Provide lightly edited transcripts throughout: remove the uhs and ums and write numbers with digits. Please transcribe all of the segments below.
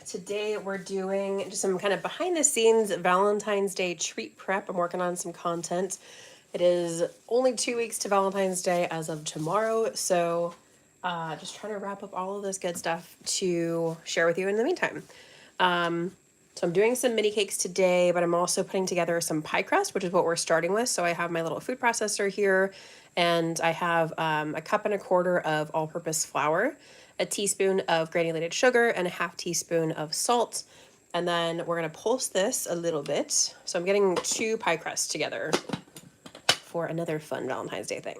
Today we're doing just some kind of behind the scenes Valentine's Day treat prep. I'm working on some content. It is only 2 weeks to Valentine's Day as of tomorrow, so just trying to wrap up all of this good stuff to share with you in the meantime. So I'm doing some mini cakes today, but I'm also putting together some pie crust, which is what we're starting with. So I have my little food processor here, and I have a cup and a quarter of all-purpose flour, a teaspoon of granulated sugar, and a half teaspoon of salt. And then we're gonna pulse this a little bit. So I'm getting 2 pie crusts together for another fun Valentine's Day thing.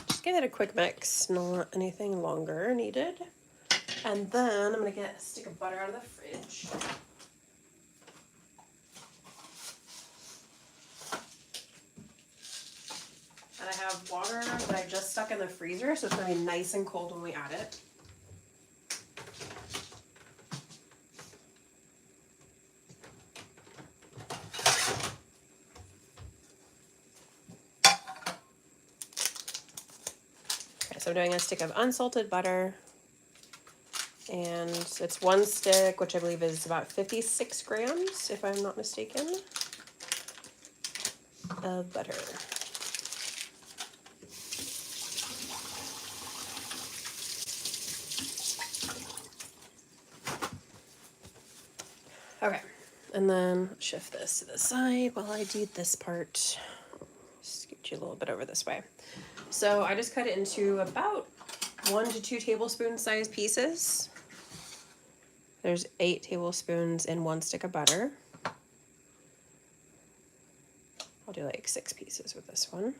Just give it a quick mix, not anything longer needed. And then I'm gonna get a stick of butter out of the fridge. And I have water that I just stuck in the freezer, so it's gonna be nice and cold when we add it. Okay, so I'm doing a stick of unsalted butter. And it's 1 stick, which I believe is about 56 grams, if I'm not mistaken, of butter. Okay, and then shift this to the side while I do this part. Scoot you a little bit over this way. So I just cut it into about 1 to 2 tablespoon size pieces. There's 8 tablespoons in 1 stick of butter. I'll do like 6 pieces with this one.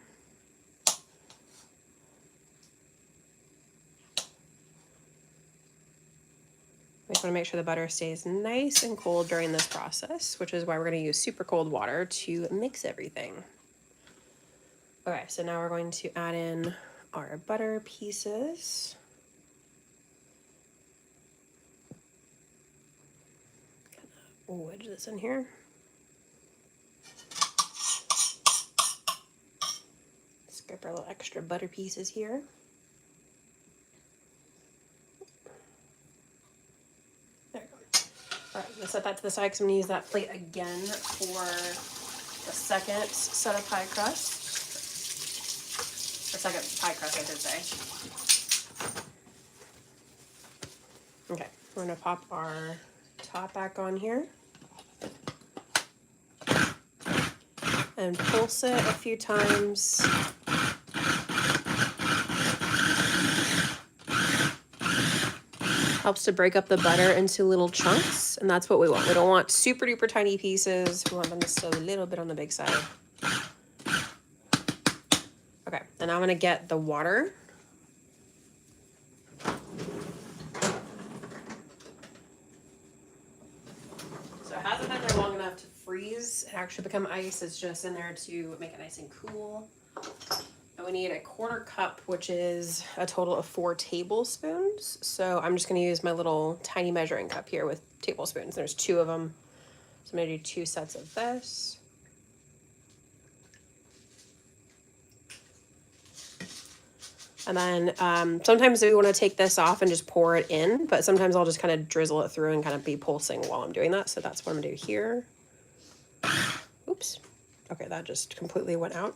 We just want to make sure the butter stays nice and cold during this process, which is why we're going to use super cold water to mix everything. Okay, so now we're going to add in our butter pieces. Kind of wedge this in here. Scrape our little extra butter pieces here. There we go. All right, I'm gonna set that to the side because I'm gonna use that plate again for the second set of pie crust. Or second pie crust, I should say. Okay, we're gonna pop our top back on here. And pulse it a few times. Helps to break up the butter into little chunks, and that's what we want. We don't want super duper tiny pieces. We want them just a little bit on the big side. Okay, and I'm gonna get the water. So it hasn't been there long enough to freeze and actually become ice. It's just in there to make it nice and cool. And we need a 1/4 cup, which is a total of 4 tablespoons. So I'm just gonna use my little tiny measuring cup here with tablespoons. There's 2 of them. So I'm gonna do 2 sets of this. And then sometimes we want to take this off and just pour it in, but sometimes I'll just kind of drizzle it through and kind of be pulsing while I'm doing that. So that's what I'm gonna do here. Oops. Okay, that just completely went out.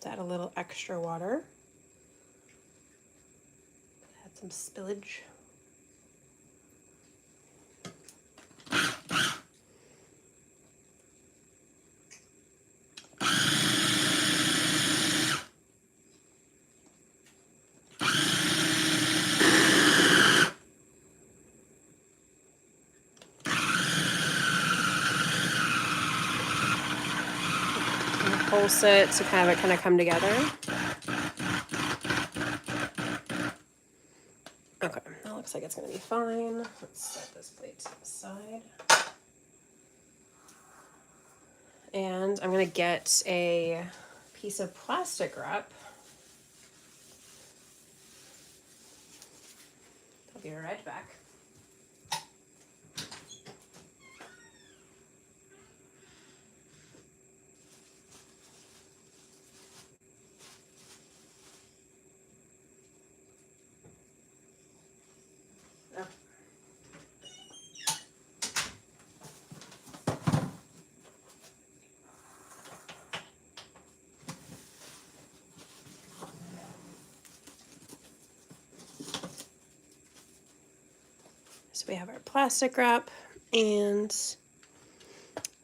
Add a little extra water. Add some spillage. Pulse it to have it kind of come together. Okay, that looks like it's gonna be fine. Let's set this plate to the side. And I'm gonna get a piece of plastic wrap. I'll be right back. So we have our plastic wrap, and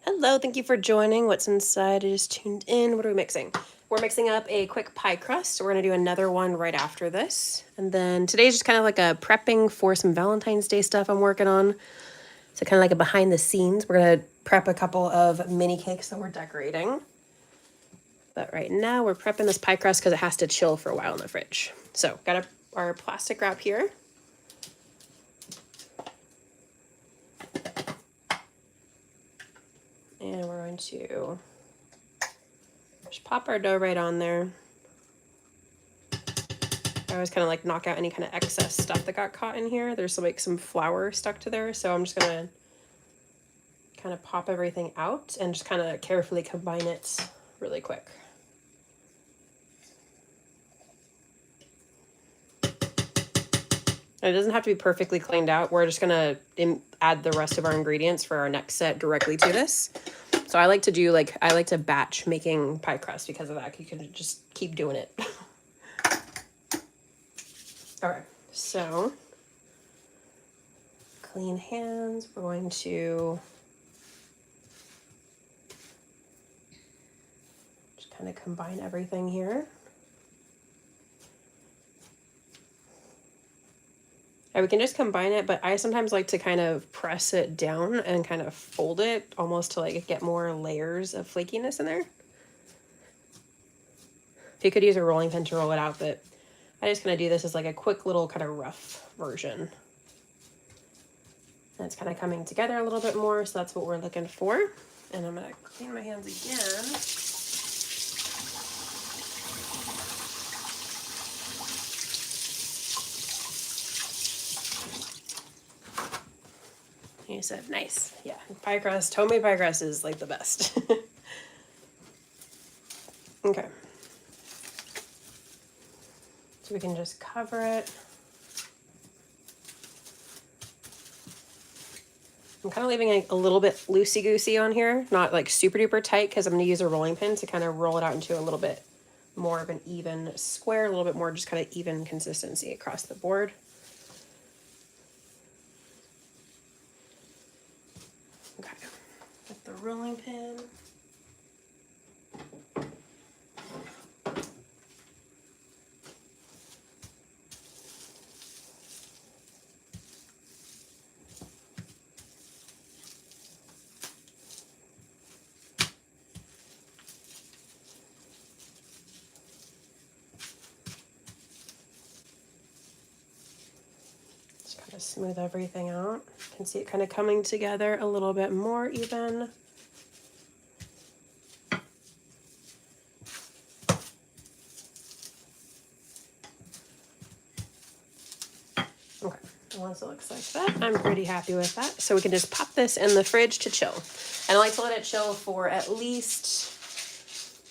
hello, thank you for joining. What's inside? I just tuned in. What are we mixing? We're mixing up a quick pie crust. So we're gonna do another one right after this. And then today's just kind of like a prepping for some Valentine's Day stuff I'm working on. So kind of like a behind the scenes. We're gonna prep a couple of mini cakes that we're decorating. But right now we're prepping this pie crust because it has to chill for a while in the fridge. So got our plastic wrap here. And we're going to just pop our dough right on there. I always kind of like knock out any kind of excess stuff that got caught in here. There's some flour stuck to there, so I'm just gonna kind of pop everything out and just kind of carefully combine it really quick. And it doesn't have to be perfectly cleaned out. We're just gonna add the rest of our ingredients for our next set directly to this. So I like to batch making pie crust because of that. You can just keep doing it. All right, so clean hands. We're going to just kind of combine everything here. And we can just combine it, but I sometimes like to kind of press it down and kind of fold it almost to like get more layers of flakiness in there. You could use a rolling pin to roll it out, but I just kind of do this as like a quick little kind of rough version. And it's kind of coming together a little bit more, so that's what we're looking for. And I'm gonna clean my hands again. You said nice. Yeah, pie crust, homemade pie crust is like the best. Okay. So we can just cover it. I'm kind of leaving it a little bit loosey-goosey on here, not like super duper tight, because I'm going to use a rolling pin to kind of roll it out into a little bit more of an even square, a little bit more just kind of even consistency across the board. Okay, with the rolling pin. Kind of smooth everything out. You can see it kind of coming together a little bit more even. Okay, once it looks like that, I'm pretty happy with that. So we can just pop this in the fridge to chill. And I like to let it chill for at least,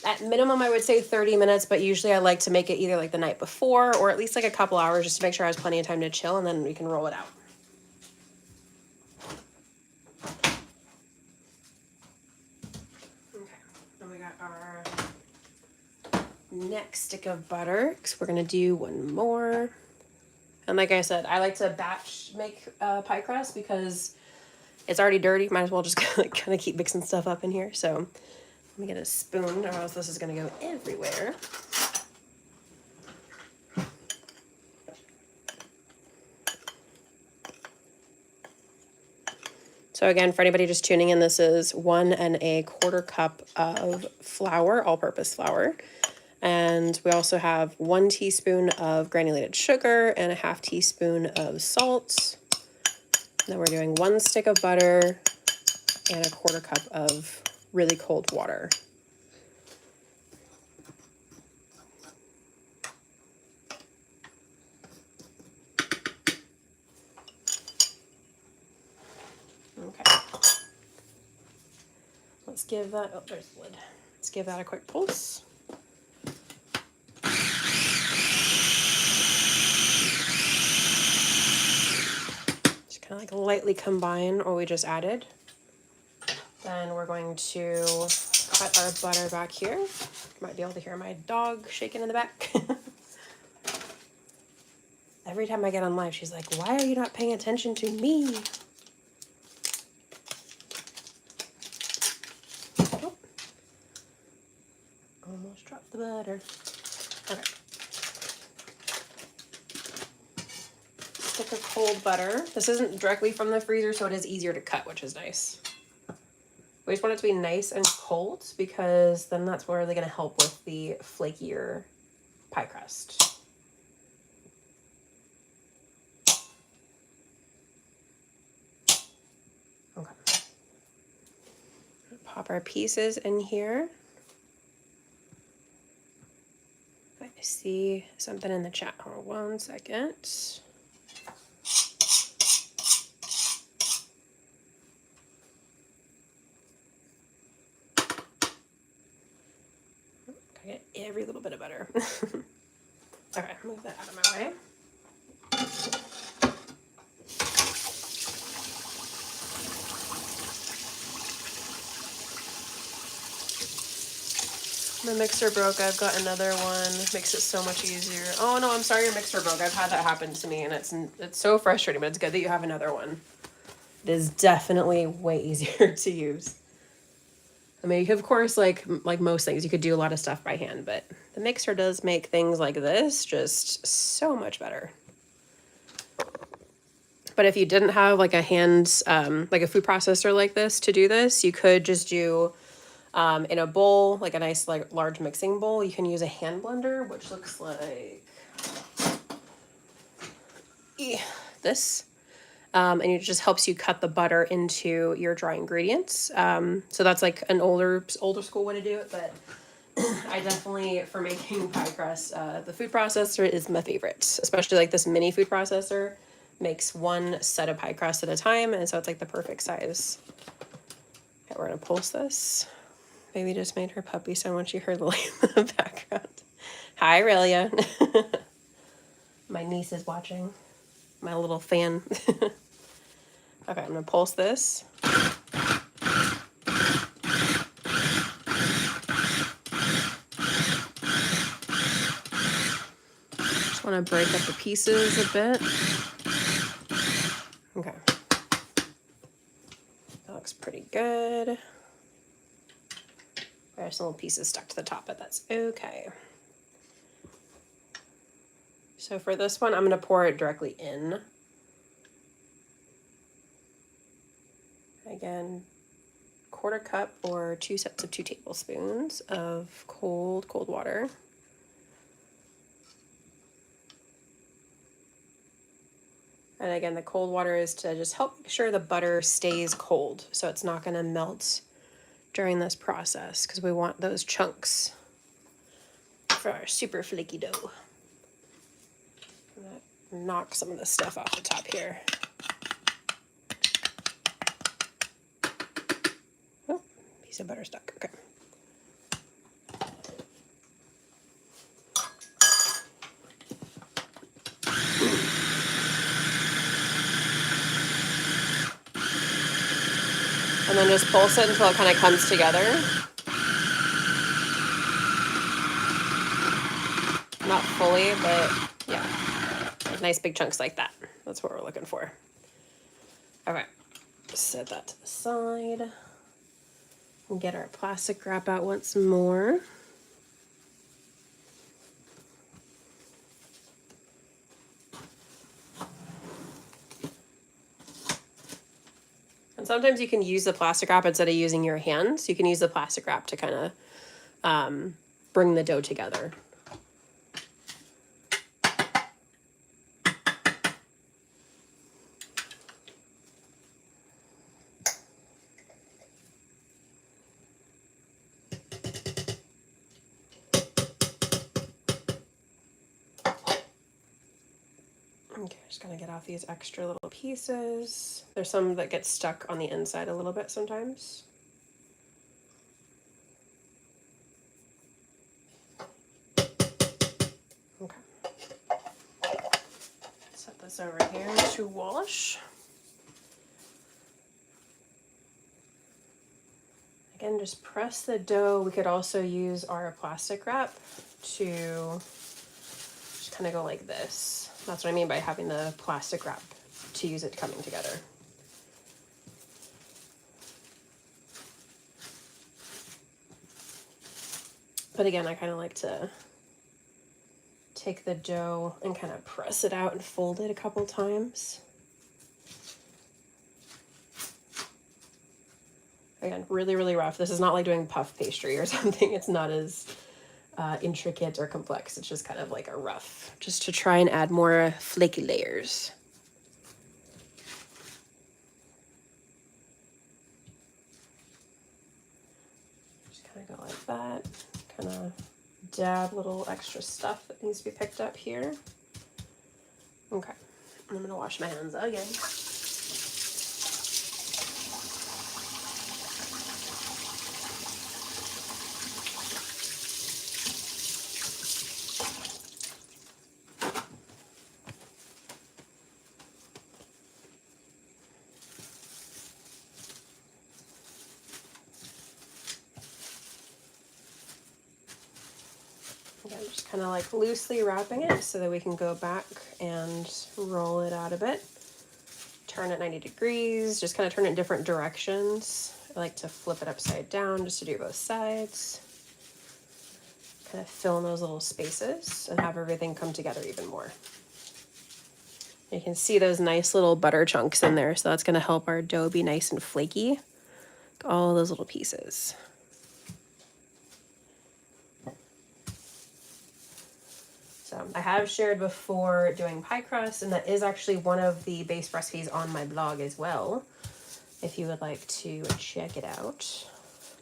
at minimum, I would say 30 minutes, but usually I like to make it either like the night before or at least like a couple hours just to make sure I have plenty of time to chill, and then we can roll it out. Okay, then we got our next stick of butter, because we're gonna do one more. And like I said, I like to batch make pie crust because it's already dirty. Might as well just kind of keep mixing stuff up in here. So let me get a spoon, or else this is going to go everywhere. So again, for anybody just tuning in, this is 1 1/4 cup of flour, all-purpose flour. And we also have 1 teaspoon of granulated sugar and a 1/2 teaspoon of salt. Then we're doing 1 stick of butter and 1/4 cup of really cold water. Okay. Let's give that, oh, there's the lid. Let's give that a quick pulse. Just kind of like lightly combine what we just added. Then we're going to cut our butter back here. You might be able to hear my dog shaking in the back. Every time I get on live, she's like, why are you not paying attention to me? Oh. Almost dropped the butter. Okay. Stick of cold butter. This isn't directly from the freezer, so it is easier to cut, which is nice. We just want it to be nice and cold because then that's where they're going to help with the flakier pie crust. Okay. Pop our pieces in here. I see something in the chat. Hold on 1 second. I get every little bit of butter. Okay, move that out of my way. My mixer broke. I've got another one. Makes it so much easier. Oh no, I'm sorry your mixer broke. I've had that happen to me and it's so frustrating, but it's good that you have another one. It is definitely way easier to use. I mean, of course, like most things, you could do a lot of stuff by hand, but the mixer does make things like this just so much better. But if you didn't have like a hand, like a food processor like this to do this, you could just do in a bowl, like a nice like large mixing bowl. You can use a hand blender, which looks like this. And it just helps you cut the butter into your dry ingredients. So that's like an older school way to do it, but I definitely, for making pie crust, the food processor is my favorite, especially like this mini food processor makes one set of pie crust at a time, and so it's like the perfect size. Okay, we're gonna pulse this. Baby just made her puppy sound when she heard Lily in the background. Hi, Aurelia. My niece is watching. My little fan. Okay, I'm gonna pulse this. Just want to break up the pieces a bit. Okay. That looks pretty good. There's some little pieces stuck to the top, but that's okay. So for this one, I'm gonna pour it directly in. Again, 1/4 cup or 2 sets of 2 tablespoons of cold water. And again, the cold water is to just help make sure the butter stays cold, so it's not going to melt during this process, because we want those chunks for our super flaky dough. I'm gonna knock some of the stuff off the top here. Oh, piece of butter stuck. Okay. And then just pulse it until it kind of comes together. Not fully, but yeah. Nice big chunks like that. That's what we're looking for. Okay, set that to the side. We'll get our plastic wrap out once more. And sometimes you can use the plastic wrap instead of using your hands. You can use the plastic wrap to kind of bring the dough together. Okay, just gonna get off these extra little pieces. There's some that get stuck on the inside a little bit sometimes. Okay. Set this over here to wash. Again, just press the dough. We could also use our plastic wrap to just kind of go like this. That's what I mean by having the plastic wrap to use it coming together. But again, I kind of like to take the dough and kind of press it out and fold it a couple times. Again, really, really rough. This is not like doing puff pastry or something. It's not as intricate or complex. It's just kind of like a rough, just to try and add more flaky layers. Just kind of go like that. Kind of dab little extra stuff that needs to be picked up here. Okay, I'm gonna wash my hands again. Again, just kind of like loosely wrapping it so that we can go back and roll it out a bit. Turn it 90 degrees, just kind of turn it in different directions. I like to flip it upside down just to do both sides. Kind of fill in those little spaces and have everything come together even more. You can see those nice little butter chunks in there, so that's going to help our dough be nice and flaky. All those little pieces. So I have shared before doing pie crust, and that is actually one of the base recipes on my blog as well, if you would like to check it out.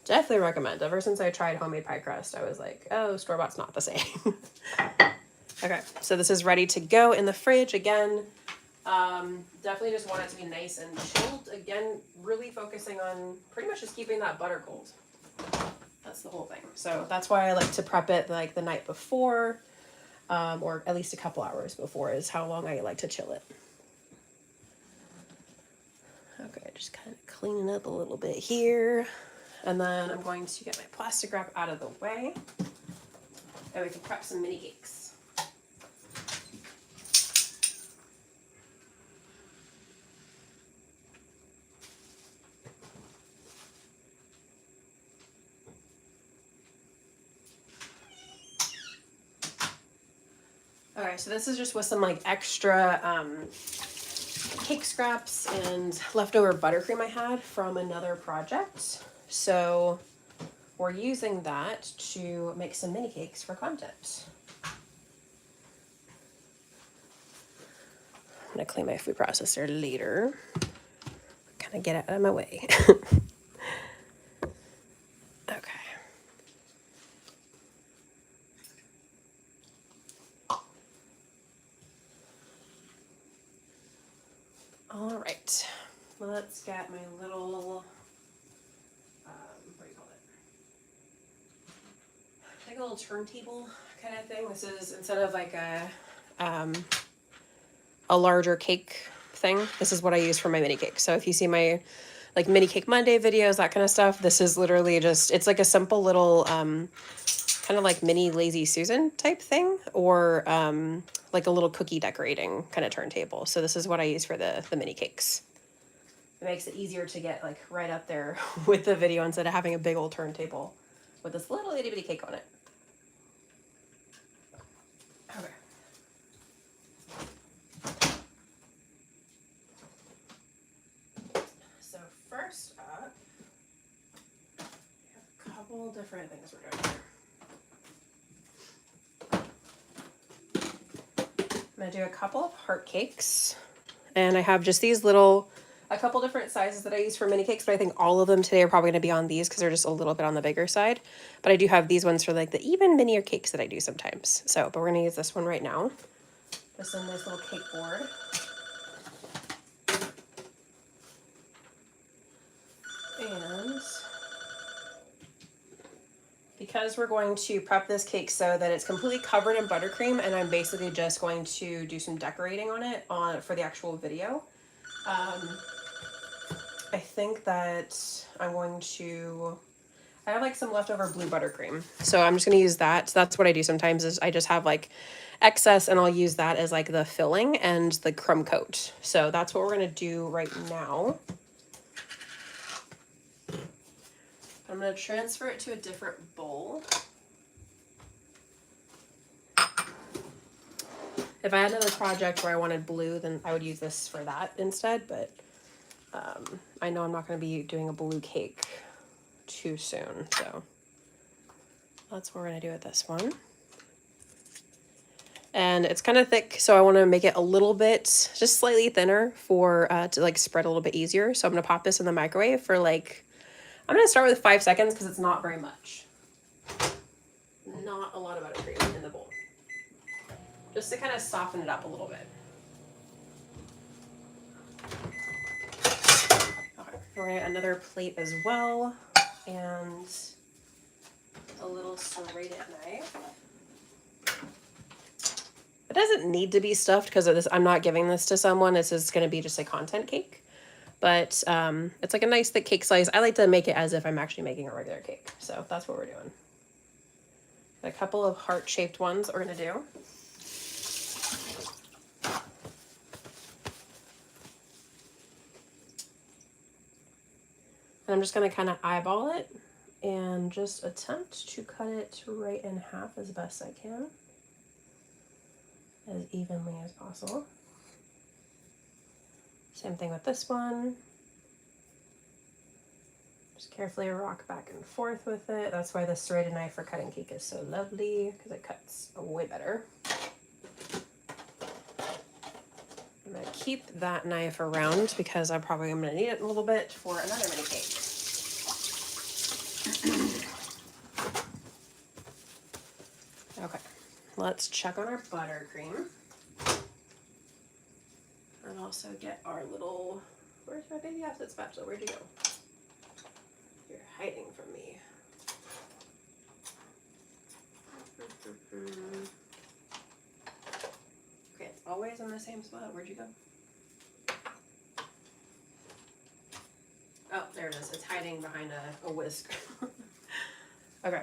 Definitely recommend. Ever since I tried homemade pie crust, I was like, oh, store-bought's not the same. Okay, so this is ready to go in the fridge again. Definitely just want it to be nice and chilled. Again, really focusing on pretty much just keeping that butter cold. That's the whole thing. So that's why I like to prep it like the night before, or at least a couple hours before is how long I like to chill it. Okay, just kind of cleaning up a little bit here. And then I'm going to get my plastic wrap out of the way, and we can prep some mini cakes. Okay, so this is just with some like extra cake scraps and leftover buttercream I had from another project. So we're using that to make some mini cakes for content. I'm gonna clean my food processor later. Kind of get it out of my way. Okay. All right, let's get my little, what do you call it? Like a little turntable kind of thing. This is, instead of like a larger cake thing, this is what I use for my mini cake. So if you see my like mini cake Monday videos, that kind of stuff, this is literally just, it's like a simple little, kind of like mini Lazy Susan type thing, or like a little cookie decorating kind of turntable. So this is what I use for the mini cakes. It makes it easier to get like right up there with the video instead of having a big old turntable with this little itty bitty cake on it. Okay. So first up, we have a couple different things we're doing here. I'm gonna do a couple of heart cakes, and I have just these little, a couple different sizes that I use for mini cakes, but I think all of them today are probably gonna be on these because they're just a little bit on the bigger side. But I do have these ones for like the even minier cakes that I do sometimes. So, but we're gonna use this one right now. Just in this little cake board. And because we're going to prep this cake so that it's completely covered in buttercream, and I'm basically just going to do some decorating on it for the actual video. I think that I'm going to, I have like some leftover blue buttercream. So I'm just going to use that. So that's what I do sometimes is I just have like excess and I'll use that as like the filling and the crumb coat. So that's what we're going to do right now. I'm going to transfer it to a different bowl. If I had another project where I wanted blue, then I would use this for that instead. But I know I'm not going to be doing a blue cake too soon. So that's what we're going to do with this one. And it's kind of thick, so I want to make it a little bit, just slightly thinner for, to like spread a little bit easier. So I'm going to pop this in the microwave for like, I'm going to start with 5 seconds because it's not very much. Not a lot of buttercream in the bowl. Just to kind of soften it up a little bit. Okay, we're going to get another plate as well. And a little serrated knife. It doesn't need to be stuffed because of this. I'm not giving this to someone. This is going to be just a content cake. But it's like a nice thick cake slice. I like to make it as if I'm actually making a regular cake. So that's what we're doing. A couple of heart-shaped ones that we're going to do. And I'm just going to kind of eyeball it and just attempt to cut it right in half as best I can. As evenly as possible. Same thing with this one. Just carefully rock back and forth with it. That's why the serrated knife for cutting cake is so lovely, because it cuts way better. I'm going to keep that knife around because I probably am going to need it a little bit for another mini cake. Okay, let's check on our buttercream. And also get our little, where's my baby acid spatula? Where'd you go? You're hiding from me. Okay, it's always in the same spot. Where'd you go? Oh, there it is. It's hiding behind a whisk. Okay.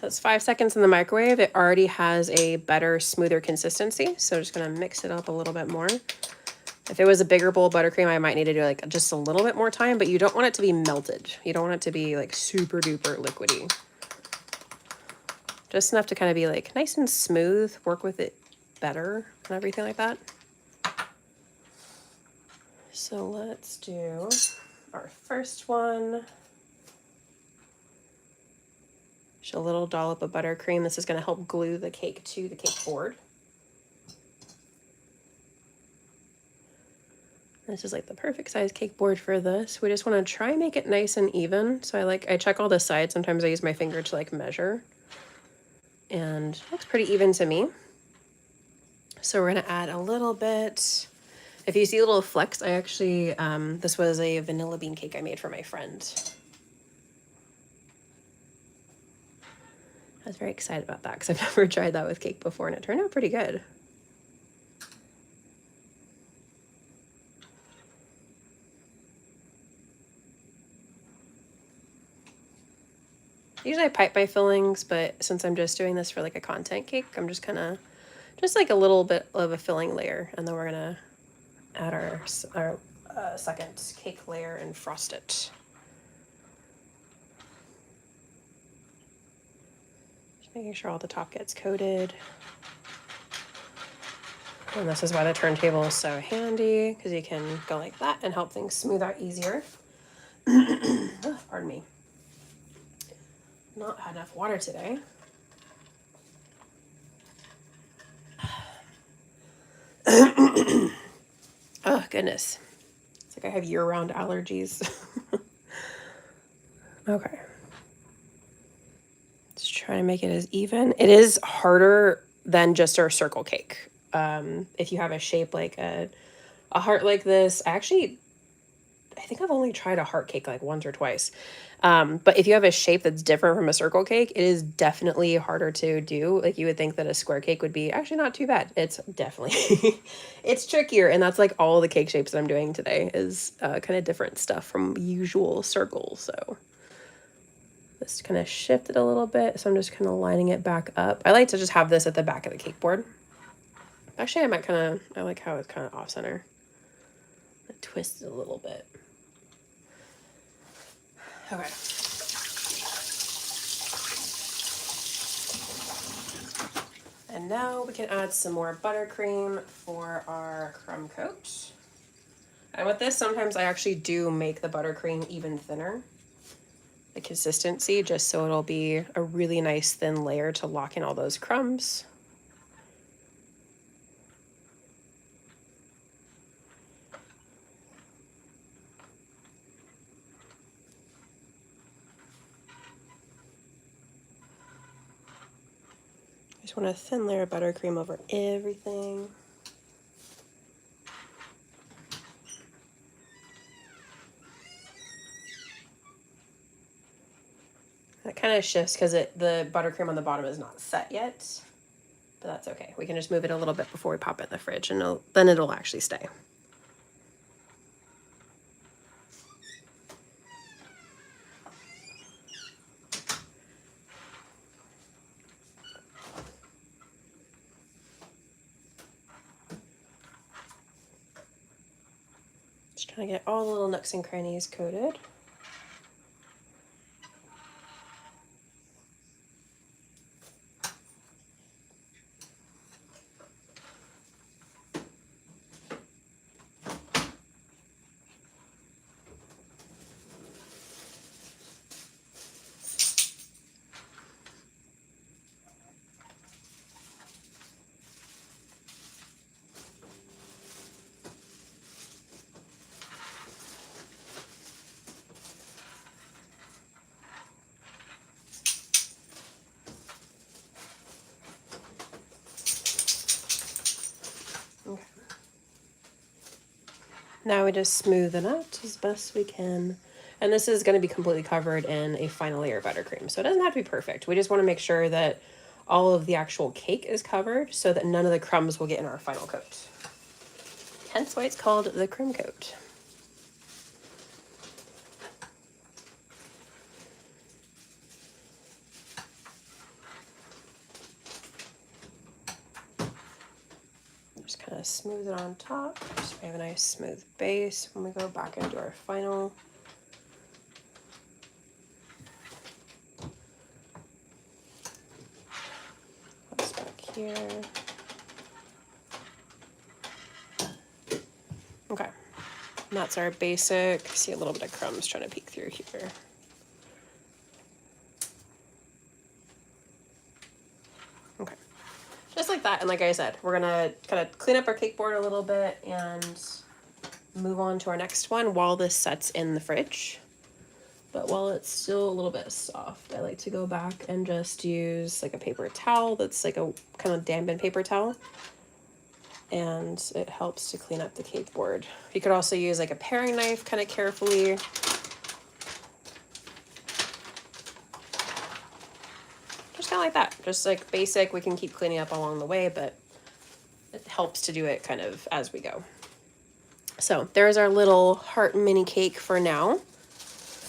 That's 5 seconds in the microwave. It already has a better, smoother consistency. So I'm just going to mix it up a little bit more. If it was a bigger bowl of buttercream, I might need to do like just a little bit more time, but you don't want it to be melted. You don't want it to be like super duper liquidy. Just enough to kind of be like nice and smooth, work with it better and everything like that. So let's do our first one. Just a little dollop of buttercream. This is going to help glue the cake to the cake board. This is like the perfect size cake board for this. We just want to try and make it nice and even. So I check all the sides. Sometimes I use my finger to like measure. And it looks pretty even to me. So we're going to add a little bit. If you see little flecks, I actually, this was a vanilla bean cake I made for my friend. I was very excited about that because I've never tried that with cake before and it turned out pretty good. Usually I pipe my fillings, but since I'm just doing this for like a content cake, I'm just kind of, just like a little bit of a filling layer. And then we're going to add our second cake layer and frost it. Just making sure all the top gets coated. And this is why the turntable is so handy, because you can go like that and help things smooth out easier. Oh, pardon me. Not had enough water today. Oh, goodness. It's like I have year-round allergies. Okay. Let's try and make it as even. It is harder than just our circle cake. If you have a shape like a heart like this, I think I've only tried a heart cake like once or twice. But if you have a shape that's different from a circle cake, it is definitely harder to do. Like you would think that a square cake would be actually not too bad. It's definitely, it's trickier. And that's like all the cake shapes that I'm doing today is kind of different stuff from usual circles. So just kind of shift it a little bit. So I'm just kind of lining it back up. I like to just have this at the back of the cake board. Actually, I like how it's kind of off center. Twist it a little bit. Okay. And now we can add some more buttercream for our crumb coat. And with this, sometimes I actually do make the buttercream even thinner, the consistency, just so it'll be a really nice thin layer to lock in all those crumbs. Just want a thin layer of buttercream over everything. That kind of shifts because the buttercream on the bottom is not set yet, but that's okay. We can just move it a little bit before we pop it in the fridge, and then it'll actually stay. Just trying to get all the little nooks and crannies coated. Okay. Now we just smooth it out as best we can. And this is going to be completely covered in a final layer of buttercream. So it doesn't have to be perfect. We just want to make sure that all of the actual cake is covered so that none of the crumbs will get in our final coat. Hence why it's called the crumb coat. Just kind of smooth it on top so we have a nice smooth base when we go back into our final. That's back here. Okay, and that's our basic. See a little bit of crumbs trying to peek through here. Okay, just like that. And like I said, we're gonna kind of clean up our cake board a little bit and move on to our next one while this sets in the fridge. But while it's still a little bit soft, I like to go back and just use like a paper towel that's like a kind of dampened paper towel. And it helps to clean up the cake board. You could also use like a paring knife kind of carefully. Just kind of like that. Just like basic, we can keep cleaning up along the way, but it helps to do it kind of as we go. So there's our little heart mini cake for now.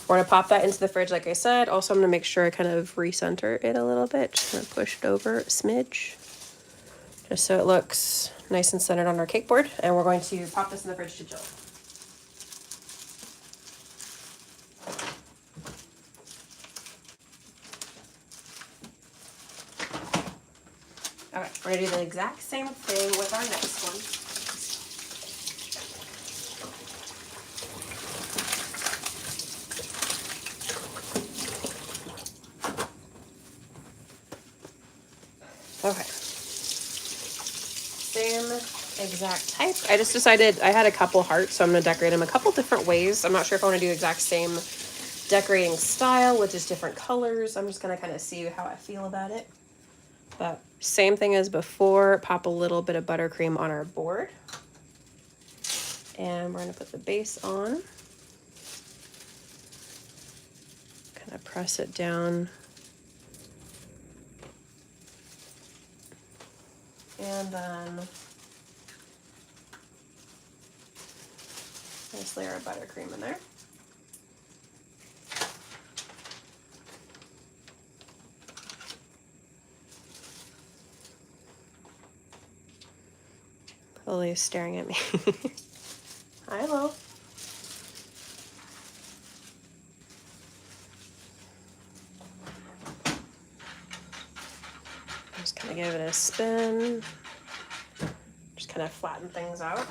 We're gonna pop that into the fridge, like I said. Also, I'm gonna make sure I kind of recenter it a little bit. Just gonna push it over a smidge, just so it looks nice and centered on our cake board. And we're going to pop this in the fridge to chill. Okay, we're gonna do the exact same thing with our next one. Okay. Same exact type. I just decided I had a couple hearts, so I'm going to decorate them a couple different ways. I'm not sure if I want to do exact same decorating style with just different colors. I'm just going to kind of see how I feel about it. But same thing as before, pop a little bit of buttercream on our board. And we're going to put the base on. kind of press it down. And then nice layer of buttercream in there. Lily's staring at me. Hi, Lil. Just kind of give it a spin. Just kind of flatten things out.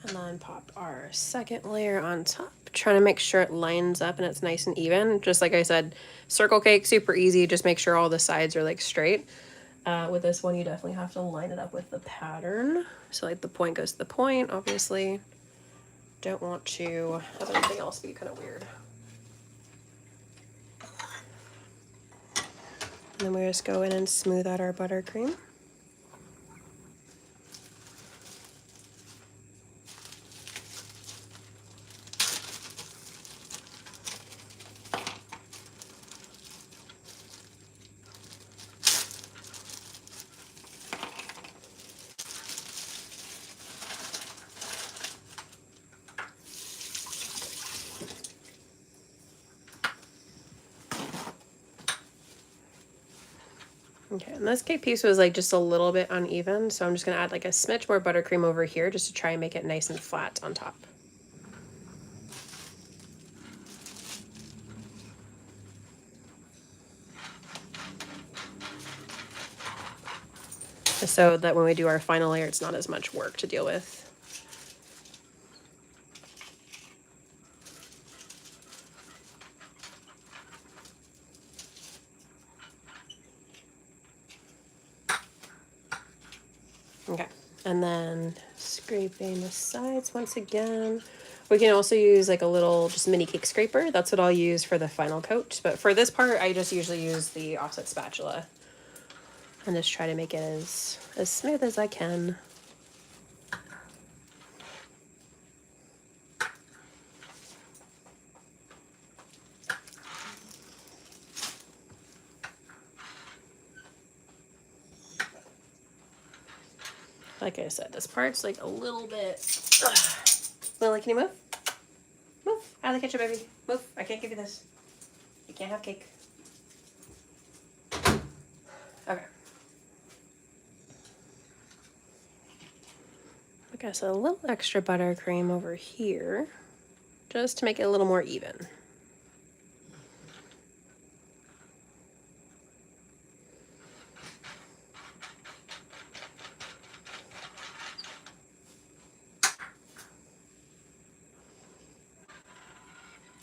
And then pop our second layer on top. Trying to make sure it lines up and it's nice and even. Just like I said, circle cake, super easy. Just make sure all the sides are like straight. With this one, you definitely have to line it up with the pattern. So like the point goes to the point, obviously. Don't want to have anything else be kind of weird. And then we just go in and smooth out our buttercream. Okay, and this cake piece was like just a little bit uneven, so I'm just gonna add like a smidge more buttercream over here just to try and make it nice and flat on top. So that when we do our final layer, it's not as much work to deal with. Okay, and then scraping the sides once again. We can also use like a little just mini cake scraper. That's what I'll use for the final coat. But for this part, I just usually use the offset spatula. And just try to make it as smooth as I can. Like I said, this part's like a little bit... Lily, can you move? Move. Out of the kitchen, baby. Move. I can't give you this. You can't have cake. Okay. Okay, so a little extra buttercream over here, just to make it a little more even.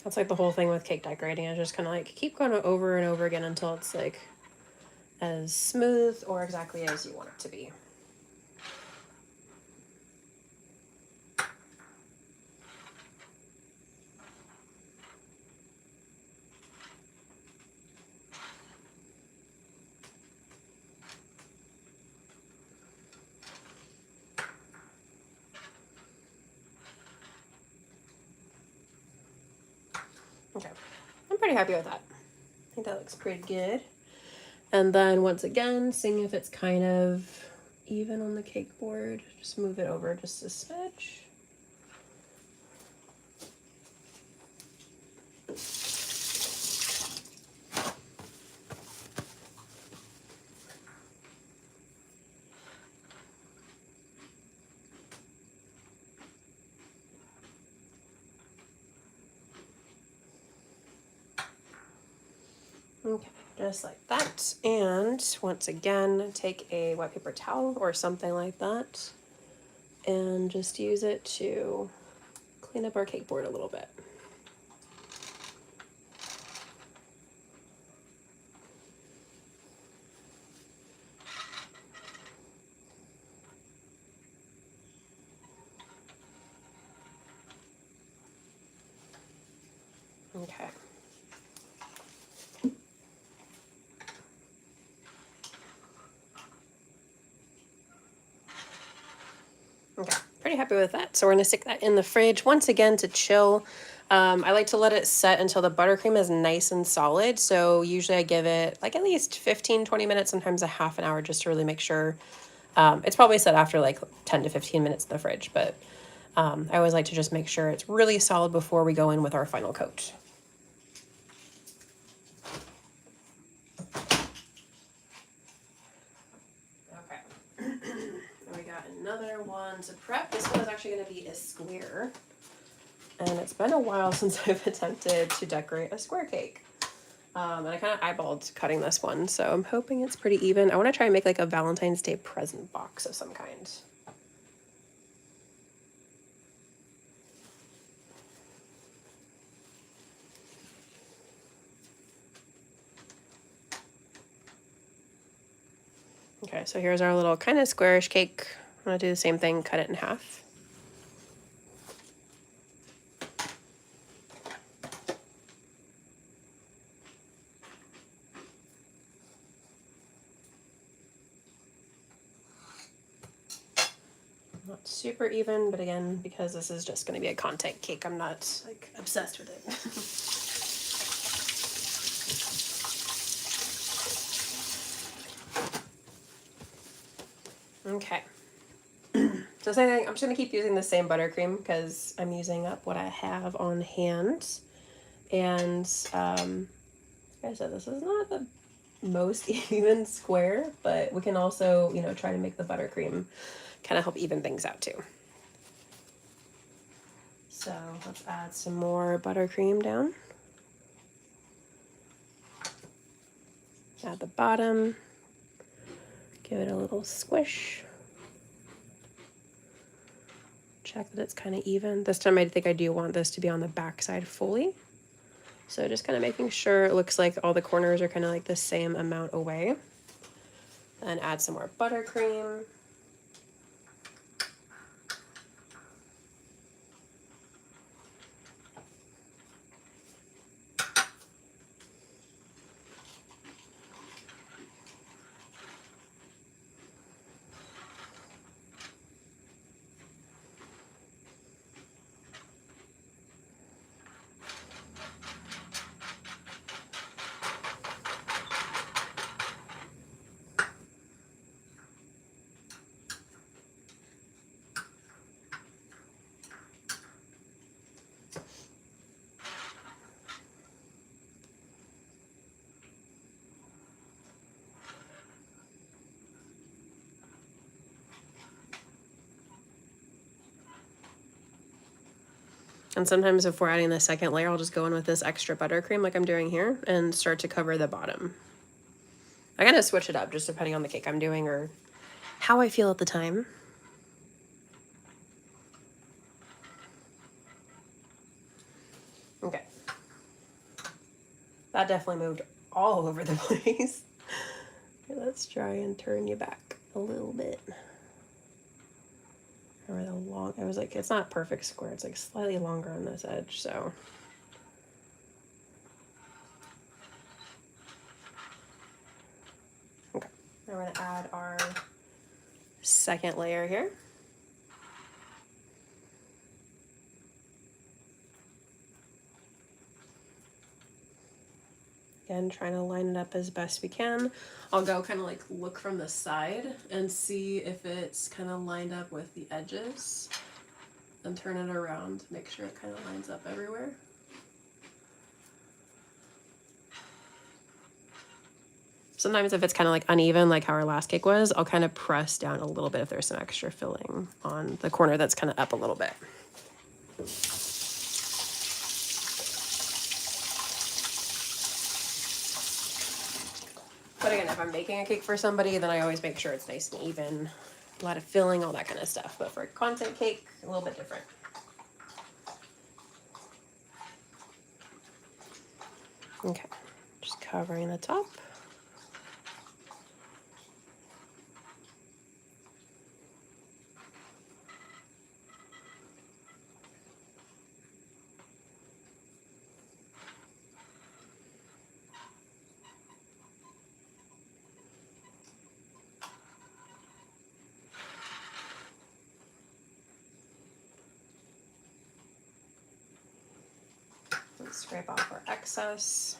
That's like the whole thing with cake decorating. I just kind of like keep going over and over again until it's like as smooth or exactly as you want it to be. Okay, I'm pretty happy with that. I think that looks pretty good. And then once again, seeing if it's kind of even on the cake board, just move it over just a smidge. Okay, just like that. And once again, take a wet paper towel or something like that and just use it to clean up our cake board a little bit. Okay. Okay, pretty happy with that. So we're gonna stick that in the fridge once again to chill. I like to let it set until the buttercream is nice and solid. So usually I give it like at least 15, 20 minutes, sometimes a half an hour, just to really make sure. It's probably set after like 10 to 15 minutes in the fridge, but I always like to just make sure it's really solid before we go in with our final coat. Okay. And we got another one to prep. This one is actually going to be a square. And it's been a while since I've attempted to decorate a square cake. And I kind of eyeballed cutting this one, so I'm hoping it's pretty even. I want to try and make like a Valentine's Day present box of some kind. Okay, so here's our little kind of squarish cake. I'm going to do the same thing, cut it in half. Not super even, but again, because this is just going to be a content cake, I'm not like obsessed with it. Okay. So same thing, I'm just going to keep using the same buttercream because I'm using up what I have on hand. And like I said, this is not the most even square, but we can also, try to make the buttercream kind of help even things out too. So let's add some more buttercream down. At the bottom, give it a little squish. Check that it's kind of even. This time I think I do want this to be on the back side fully. So just kind of making sure it looks like all the corners are kind of like the same amount away. And add some more buttercream. And sometimes if we're adding the second layer, I'll just go in with this extra buttercream like I'm doing here and start to cover the bottom. I kind of switch it up just depending on the cake I'm doing or how I feel at the time. Okay. That definitely moved all over the place. Okay, let's try and turn you back a little bit. Or the long, it was like, it's not perfect square, it's like slightly longer on this edge, so. Okay, now we're gonna add our second layer here. Again, trying to line it up as best we can. I'll go kind of like look from the side and see if it's kind of lined up with the edges and turn it around, make sure it kind of lines up everywhere. Sometimes if it's kind of like uneven, like how our last cake was, I'll kind of press down a little bit if there's some extra filling on the corner that's kind of up a little bit. But again, if I'm making a cake for somebody, then I always make sure it's nice and even, a lot of filling, all that kind of stuff. But for a content cake, a little bit different. Okay, just covering the top. Scrape off our excess.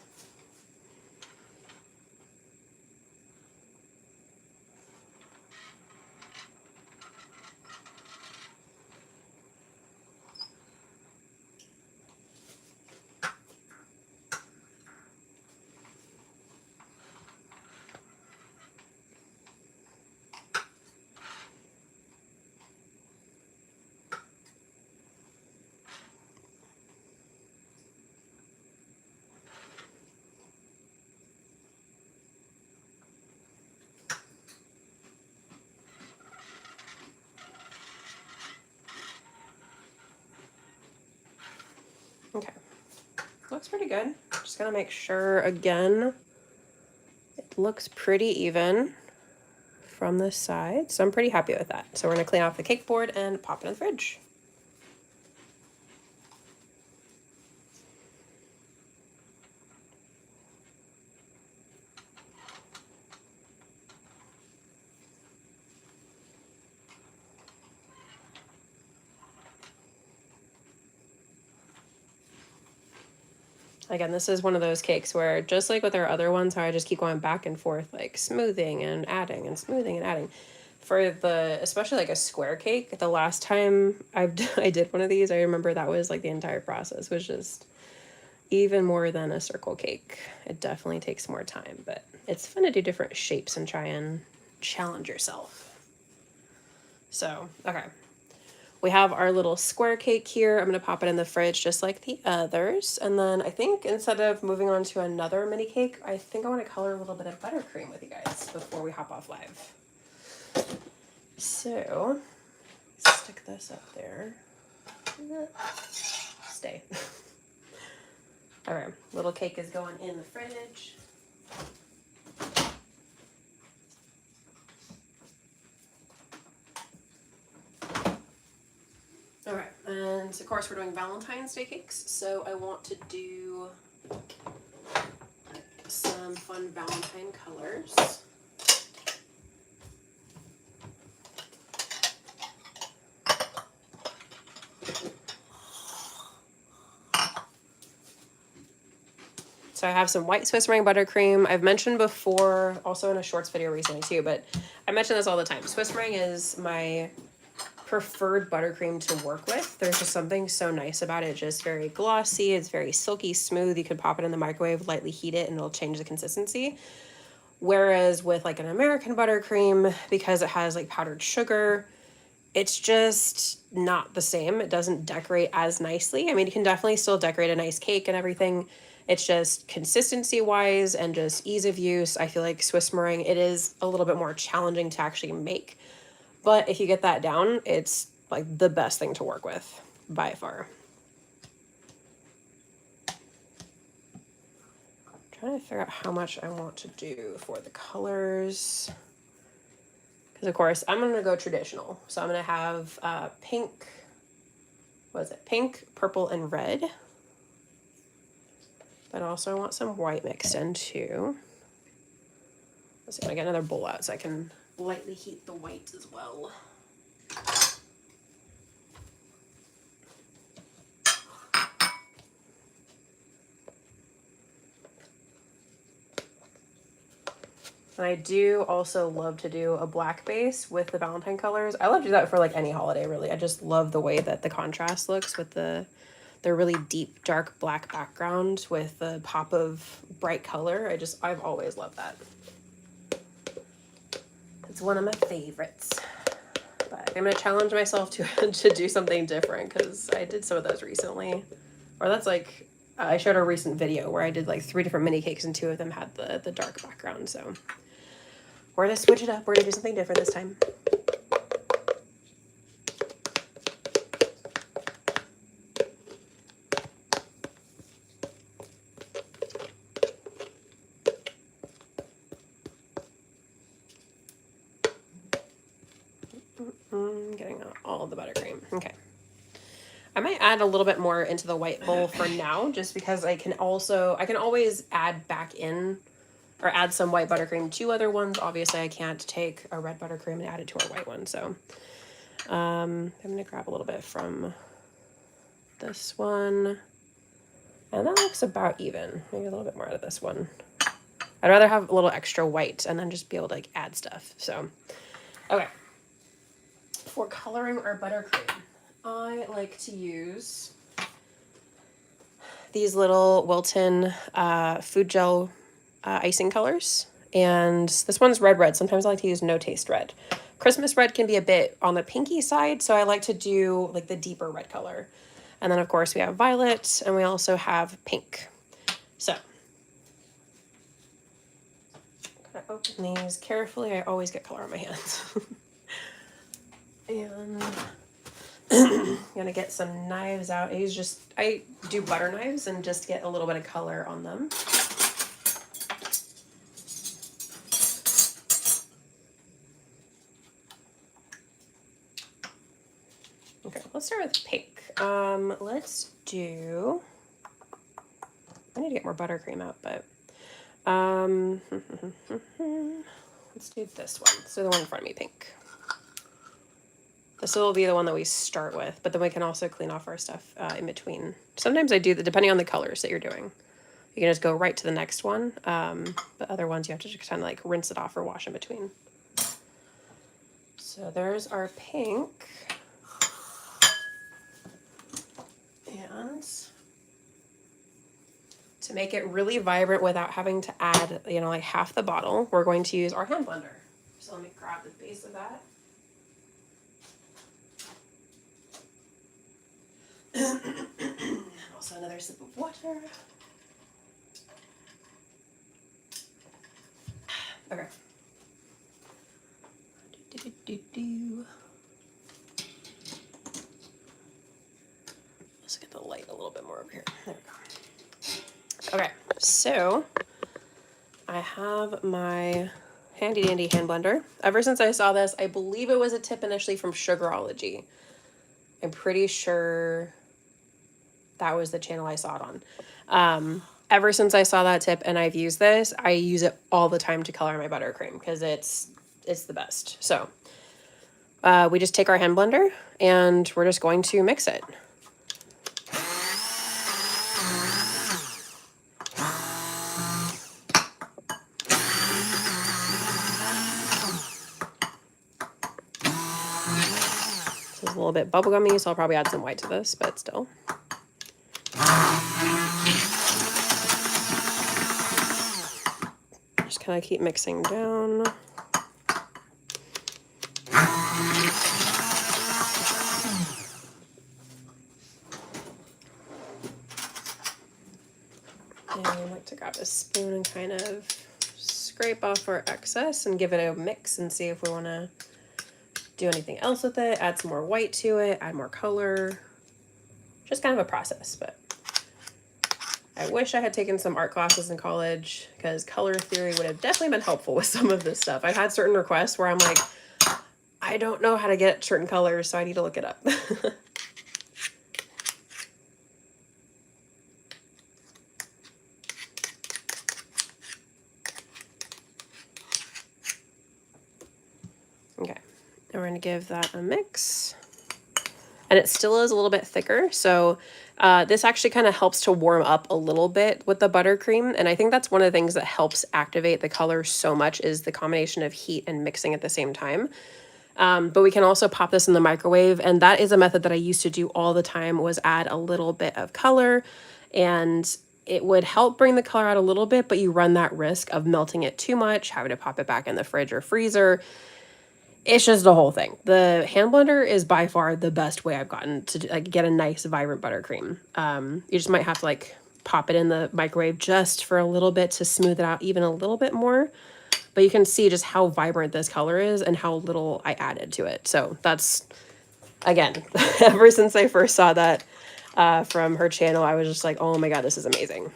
Okay, looks pretty good. Just gonna make sure again, it looks pretty even from this side. So I'm pretty happy with that. So we're gonna clean off the cake board and pop it in the fridge. Again, this is one of those cakes where, just like with our other ones, how I just keep going back and forth, like smoothing and adding and smoothing and adding. For the, especially like a square cake, the last time I did one of these, I remember that was like the entire process was just even more than a circle cake. It definitely takes more time, but it's fun to do different shapes and try and challenge yourself. So, okay. We have our little square cake here. I'm going to pop it in the fridge just like the others. And then I think instead of moving on to another mini cake, I think I want to color a little bit of buttercream with you guys before we hop off live. So, stick this up there. Stay. All right, little cake is going in the fridge. All right, and of course we're doing Valentine's Day cakes, so I want to do some fun Valentine colors. So I have some white Swiss meringue buttercream. I've mentioned before, also in a shorts video recently too, but I mention this all the time. Swiss meringue is my preferred buttercream to work with. There's just something so nice about it. It's just very glossy. It's very silky smooth. You could pop it in the microwave, lightly heat it, and it'll change the consistency. Whereas with like an American buttercream, because it has like powdered sugar, it's just not the same. It doesn't decorate as nicely. I mean, you can definitely still decorate a nice cake and everything. It's just consistency wise and just ease of use. I feel like Swiss meringue, it is a little bit more challenging to actually make. But if you get that down, it's like the best thing to work with by far. I'm trying to figure out how much I want to do for the colors. Because of course I'm going to go traditional. So I'm going to have pink, what is it? Pink, purple, and red. But also I want some white mixed in too. Let's see if I get another bowl out so I can lightly heat the white as well. And I do also love to do a black base with the Valentine colors. I love to do that for like any holiday, really. I just love the way that the contrast looks with the really deep, dark black background with the pop of bright color. I've always loved that. It's one of my favorites. But I'm going to challenge myself to do something different because I did some of those recently. Or that's like, I showed a recent video where I did like 3 different mini cakes and 2 of them had the dark background. So we're going to switch it up. We're going to do something different this time. Getting all the buttercream. Okay. I might add a little bit more into the white bowl for now, just because I can always add back in or add some white buttercream to other ones. Obviously, I can't take a red buttercream and add it to our white one. So I'm going to grab a little bit from this one. And that looks about even. Maybe a little bit more out of this one. I'd rather have a little extra white and then just be able to like add stuff. So, okay. For coloring our buttercream, I like to use these little Wilton food gel icing colors. And this one's red. Sometimes I like to use no taste red. Christmas red can be a bit on the pinky side, so I like to do like the deeper red color. And then of course we have violet, and we also have pink. So, I'm gonna open these carefully. I always get color on my hands. And I'm gonna get some knives out. I do butter knives and just get a little bit of color on them. Okay, let's start with pink. Let's do. I need to get more buttercream out, but let's do this one. So the one in front of me, pink. This will be the one that we start with, but then we can also clean off our stuff in between. Sometimes I do that depending on the colors that you're doing. You can just go right to the next one, but other ones you have to just kind of like rinse it off or wash in between. So there's our pink. And to make it really vibrant without having to add, like half the bottle, we're going to use our hand blender. So let me grab the base of that. Also another sip of water. Okay. Let's get the light a little bit more over here. There we go. Okay, so I have my handy dandy hand blender. Ever since I saw this, I believe it was a tip initially from Sugarology. I'm pretty sure that was the channel I saw it on. Ever since I saw that tip and I've used this, I use it all the time to color my buttercream because it's the best. So we just take our hand blender and we're just going to mix it. This is a little bit bubblegummy, so I'll probably add some white to this, but still. Just kind of keep mixing down. And I like to grab a spoon and kind of scrape off our excess and give it a mix and see if we want to do anything else with it, add some more white to it, add more color. Just kind of a process, but I wish I had taken some art classes in college because color theory would have definitely been helpful with some of this stuff. I've had certain requests where I'm like, I don't know how to get certain colors, so I need to look it up. Okay, and we're going to give that a mix. And it still is a little bit thicker, so this actually kind of helps to warm up a little bit with the buttercream, and I think that's one of the things that helps activate the color so much is the combination of heat and mixing at the same time. But we can also pop this in the microwave, and that is a method that I used to do all the time, was add a little bit of color, and it would help bring the color out a little bit, but you run that risk of melting it too much, having to pop it back in the fridge or freezer. It's just the whole thing. The hand blender is by far the best way I've gotten to like get a nice vibrant buttercream. You just might have to like pop it in the microwave just for a little bit to smooth it out even a little bit more. But you can see just how vibrant this color is and how little I added to it. So that's, again, ever since I first saw that from her channel, I was just like, oh my God, this is amazing.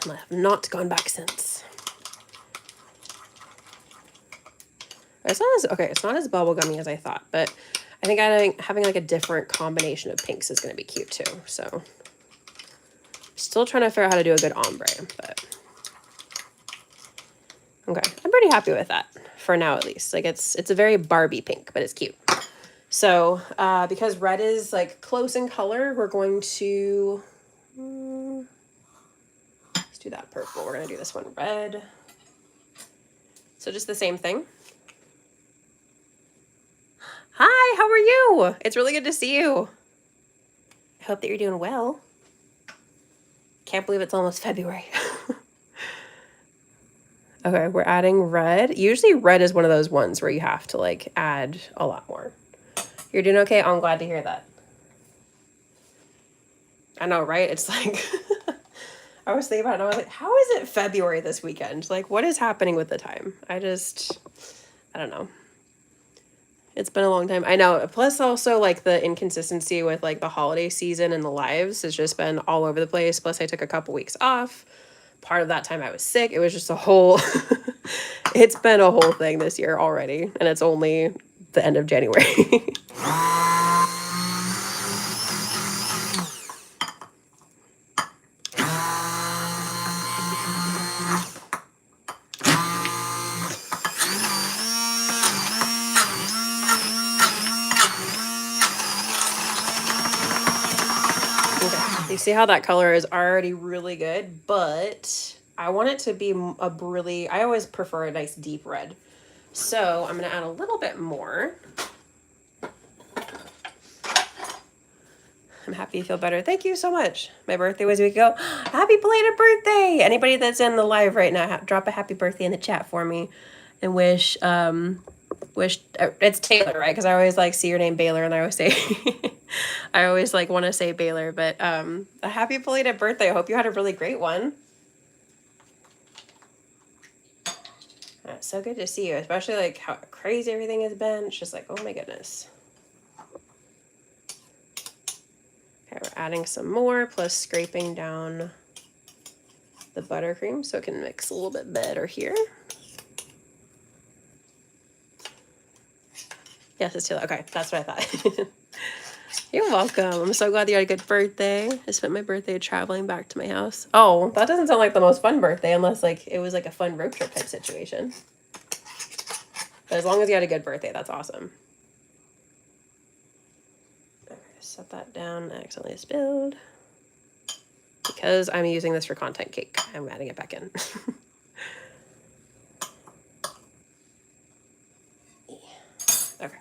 And I have not gone back since. It's not as bubblegummy as I thought, but I think having like a different combination of pinks is going to be cute too. So still trying to figure out how to do a good ombre, but okay, I'm pretty happy with that for now at least. Like it's a very Barbie pink, but it's cute. So because red is like close in color, we're going to do that purple. We're gonna do this one red. So just the same thing. Hi, how are you? It's really good to see you. I hope that you're doing well. Can't believe it's almost February. Okay, we're adding red. Usually red is one of those ones where you have to like add a lot more. You're doing okay? I'm glad to hear that. I know, right? It's like, I was thinking about it and I was like, how is it February this weekend? Like, what is happening with the time? I don't know. It's been a long time. I know. Plus also like the inconsistency with like the holiday season and the lives has just been all over the place. Plus I took a couple weeks off. Part of that time I was sick. It was just a whole, it's been a whole thing this year already. And it's only the end of January. Okay. You see how that color is already really good, but I want it to be a really, I always prefer a nice deep red. So I'm going to add a little bit more. I'm happy you feel better. Thank you so much. My birthday was a week ago. Happy belated birthday! Anybody that's in the live right now, drop a happy birthday in the chat for me, and wish it's Taylor, right? Because I always like see your name Baylor, and I always say, I always like want to say Baylor, but a happy belated birthday. I hope you had a really great one. It's so good to see you, especially like how crazy everything has been. It's just like, oh my goodness. Okay, we're adding some more, plus scraping down the buttercream so it can mix a little bit better here. Yes, it's Taylor. Okay, that's what I thought. You're welcome. I'm so glad you had a good birthday. I spent my birthday traveling back to my house. Oh, that doesn't sound like the most fun birthday unless like it was like a fun road trip type situation. But as long as you had a good birthday, that's awesome. Okay, set that down. I accidentally spilled. Because I'm using this for content cake, I'm adding it back in. Okay.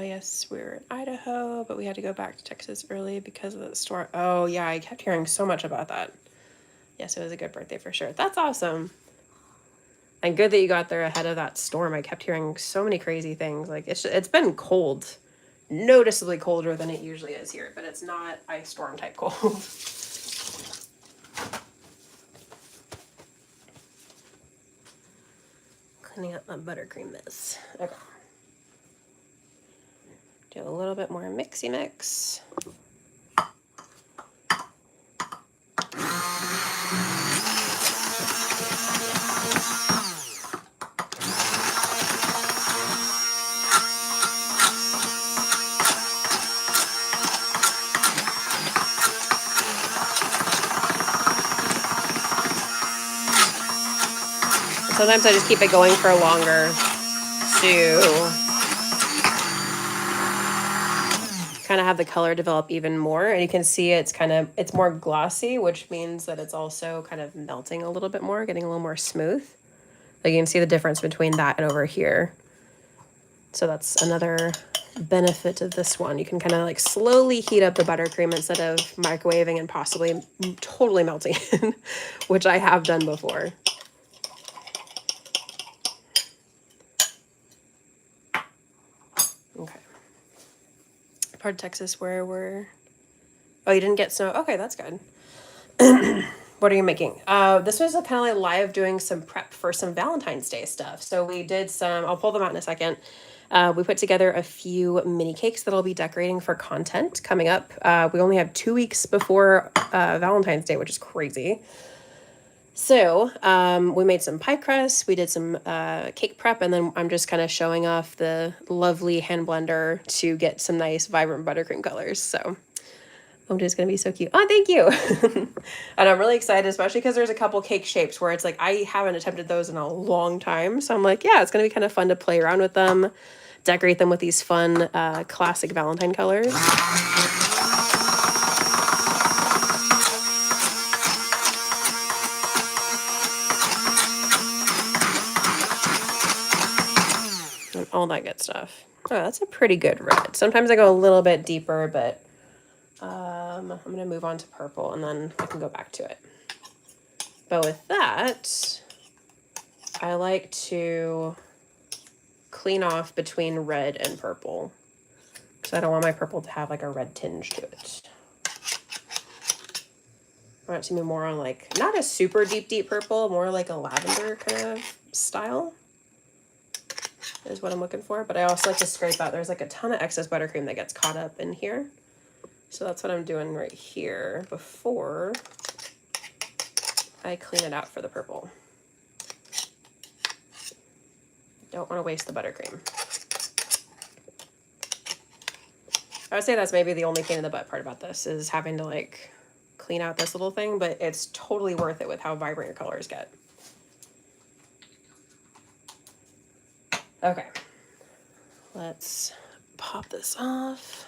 Yes, we're in Idaho, but we had to go back to Texas early because of the storm. Oh, yeah, I kept hearing so much about that. Yes, it was a good birthday for sure. That's awesome. And good that you got there ahead of that storm. I kept hearing so many crazy things. Like, it's been cold. Noticeably colder than it usually is here, but it's not ice storm type cold. Cleaning up my buttercream mess. Okay. Do a little bit more mixy mix. Sometimes I just keep it going for longer to kind of have the color develop even more. And you can see it's more glossy, which means that it's also kind of melting a little bit more, getting a little more smooth. Like you can see the difference between that and over here. So that's another benefit of this one. You can kind of like slowly heat up the buttercream instead of microwaving and possibly totally melting it, which I have done before. Okay. Part of Texas where oh, you didn't get snow? Okay, that's good. What are you making? This was kind of like live doing some prep for some Valentine's Day stuff. So we did I'll pull them out in a second. We put together a few mini cakes that I'll be decorating for content coming up. We only have 2 weeks before Valentine's Day, which is crazy. So we made some pie crust, we did some cake prep, and then I'm just kind of showing off the lovely hand blender to get some nice vibrant buttercream colors. So I'm just gonna be so cute. Oh, thank you. And I'm really excited, especially because there's a couple cake shapes where it's like I haven't attempted those in a long time. So I'm like, yeah, it's gonna be kind of fun to play around with them, decorate them with these fun classic Valentine colors. and all that good stuff. Oh, that's a pretty good red. Sometimes I go a little bit deeper, but I'm gonna move on to purple and then I can go back to it. But with that, I like to clean off between red and purple because I don't want my purple to have like a red tinge to it. I want it to be more on like, not a super deep purple, more like a lavender kind of style is what I'm looking for. But I also like to scrape out, there's like a ton of excess buttercream that gets caught up in here. So that's what I'm doing right here before I clean it out for the purple. Don't want to waste the buttercream. I would say that's maybe the only pain in the butt part about this is having to like clean out this little thing, but it's totally worth it with how vibrant your colors get. Okay, let's pop this off.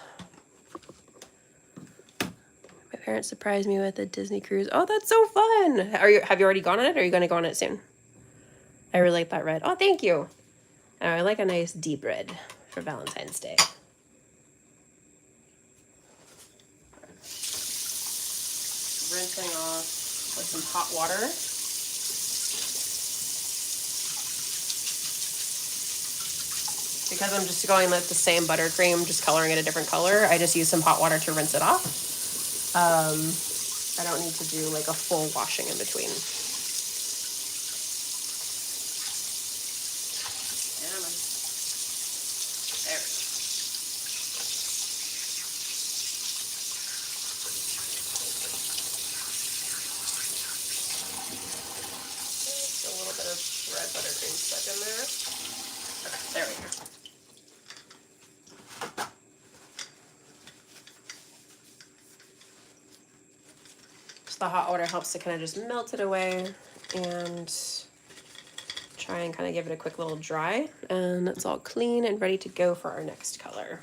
My parents surprised me with a Disney cruise. Oh, that's so fun! Have you already gone on it, or are you going to go on it soon? I really like that red. Oh, thank you. I like a nice deep red for Valentine's Day. Rinsing off with some hot water. Because I'm just going with the same buttercream, just coloring it a different color, I just use some hot water to rinse it off. I don't need to do like a full washing in between. Red buttercream stuck in there. Okay, there we go. Just the hot water helps to kind of just melt it away and try and kind of give it a quick little dry. And it's all clean and ready to go for our next color.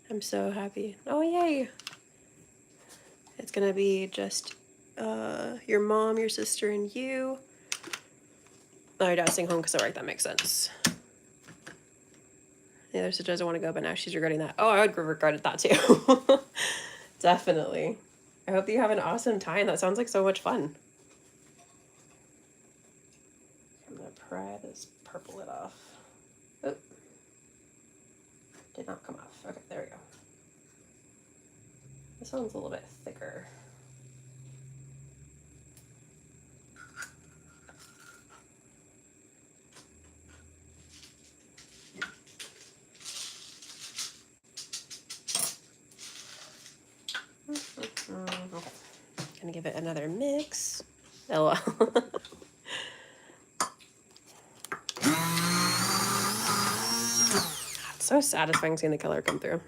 I'm so happy. Oh, yay. It's going to be just your mom, your sister, and you. Oh, your dad's staying home because, all right, that makes sense. The other sister doesn't want to go, but now she's regretting that. Oh, I would regret that too. Definitely. I hope that you have an awesome time. That sounds like so much fun. I'm going to pry this purple lid off. Oh. Did not come off. Okay, there we go. This one's a little bit thicker. Okay. Gonna give it another mix. Oh well. It's so satisfying seeing the color come through.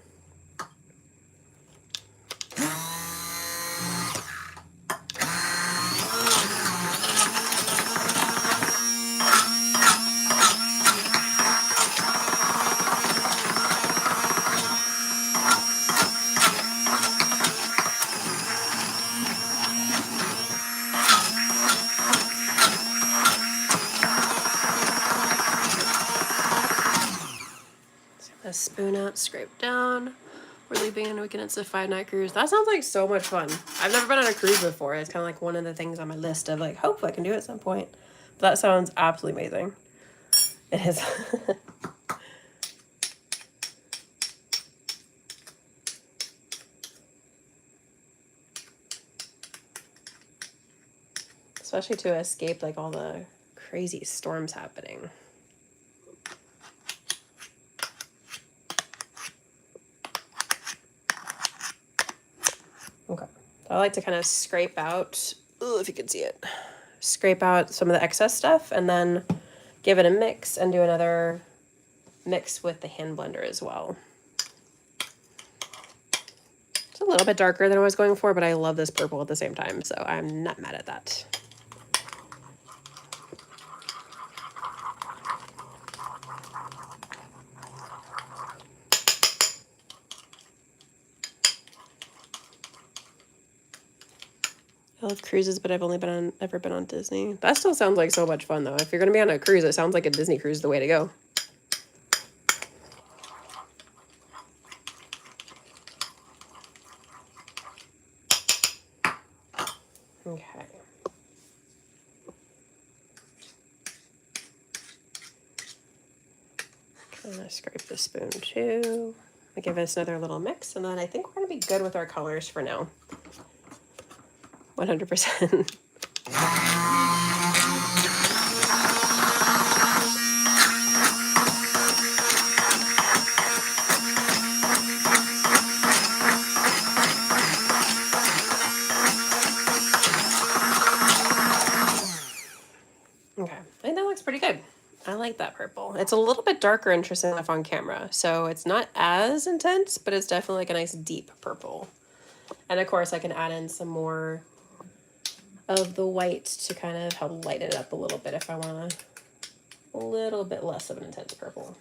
A spoon out, scrape down. We're leaving on a weekend. It's a 5-night cruise. That sounds like so much fun. I've never been on a cruise before. It's kind of like one of the things on my list of like, hopefully I can do it at some point. But that sounds absolutely amazing. It is. Especially to escape like all the crazy storms happening. Okay. I like to kind of scrape out, ooh, if you can see it, scrape out some of the excess stuff and then give it a mix and do another mix with the hand blender as well. It's a little bit darker than I was going for, but I love this purple at the same time, so I'm not mad at that. I love cruises, but I've only ever been on Disney. That still sounds like so much fun, though. If you're going to be on a cruise, it sounds like a Disney cruise is the way to go. Okay. I'm going to scrape the spoon, too. I'll give this another little mix, and then I think we're going to be good with our colors for now. 100%. Okay, I think that looks pretty good. I like that purple. It's a little bit darker, interesting enough, on camera, so it's not as intense, but it's definitely like a nice deep purple. And of course, I can add in some more of the white to kind of help lighten it up a little bit if I want a little bit less of an intense purple.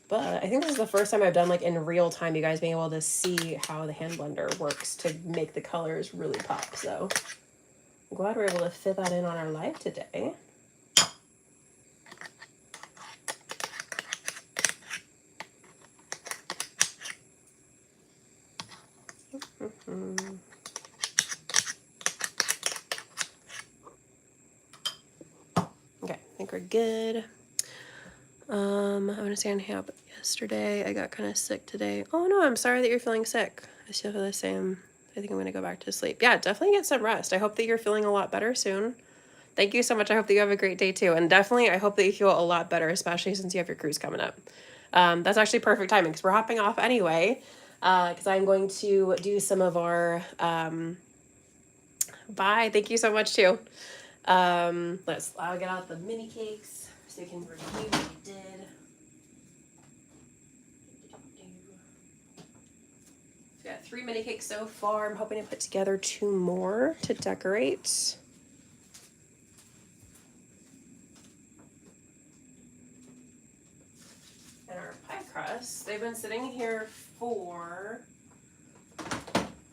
But I think this is the first time I've done like in real time, you guys being able to see how the hand blender works to make the colors really pop. So I'm glad we're able to fit that in on our live today. Okay, I think we're good. I want to say on how yesterday I got kind of sick today. Oh no, I'm sorry that you're feeling sick. I still feel the same. I think I'm gonna go back to sleep. Yeah, definitely get some rest. I hope that you're feeling a lot better soon. Thank you so much. I hope that you have a great day too. And definitely, I hope that you feel a lot better, especially since you have your cruise coming up. That's actually perfect timing because we're hopping off anyway. Because I'm going to do some of our, bye. Thank you so much too. I'll get out the mini cakes so you can review what we did. We've got 3 mini cakes so far. I'm hoping to put together 2 more to decorate. And our pie crusts, they've been sitting here for,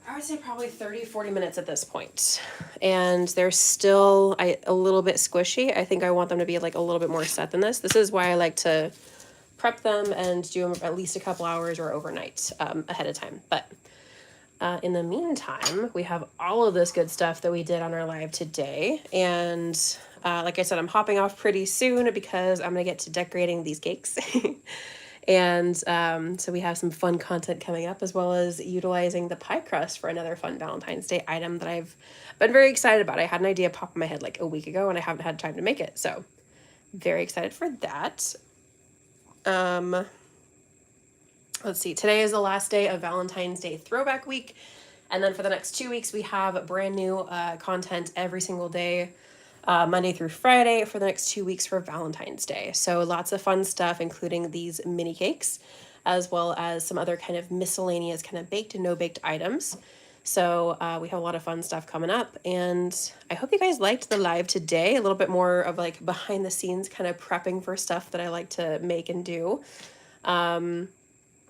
I would say probably 30-40 minutes at this point. And they're still a little bit squishy. I think I want them to be like a little bit more set than this. This is why I like to prep them and do them at least a couple hours or overnight ahead of time. But in the meantime, we have all of this good stuff that we did on our live today. And like I said, I'm hopping off pretty soon because I'm going to get to decorating these cakes. And so we have some fun content coming up, as well as utilizing the pie crust for another fun Valentine's Day item that I've been very excited about. I had an idea pop in my head like a week ago and I haven't had time to make it. So very excited for that. Let's see, today is the last day of Valentine's Day Throwback Week. And then for the next 2 weeks, we have brand new content every single day, Monday through Friday for the next 2 weeks for Valentine's Day. So lots of fun stuff, including these mini cakes, as well as some other kind of miscellaneous kind of baked and no baked items. So we have a lot of fun stuff coming up, and I hope you guys liked the live today. A little bit more of like behind the scenes kind of prepping for stuff that I like to make and do.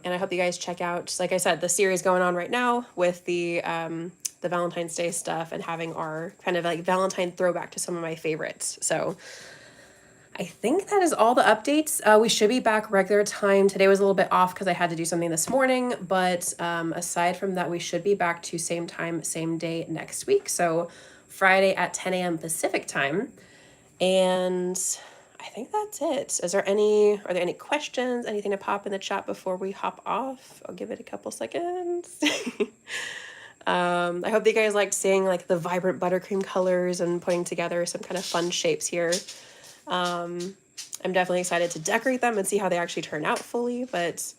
And I hope you guys check out, like I said, the series going on right now with the Valentine's Day stuff and having our kind of like Valentine throwback to some of my favorites. So I think that is all the updates. We should be back regular time. Today was a little bit off because I had to do something this morning, but aside from that, we should be back to same time, same day next week. So Friday at 10 a.m. Pacific time. And I think that's it. Are there any questions, anything to pop in the chat before we hop off? I'll give it a couple seconds. I hope that you guys liked seeing like the vibrant buttercream colors and putting together some kind of fun shapes here. I'm definitely excited to decorate them and see how they actually turn out fully, but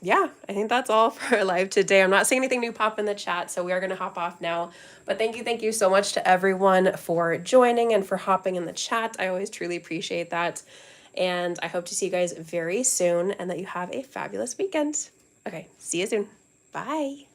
yeah, I think that's all for our live today. I'm not seeing anything new pop in the chat, so we are going to hop off now. But thank you so much to everyone for joining and for hopping in the chat. I always truly appreciate that. And I hope to see you guys very soon and that you have a fabulous weekend. Okay, see you soon. Bye.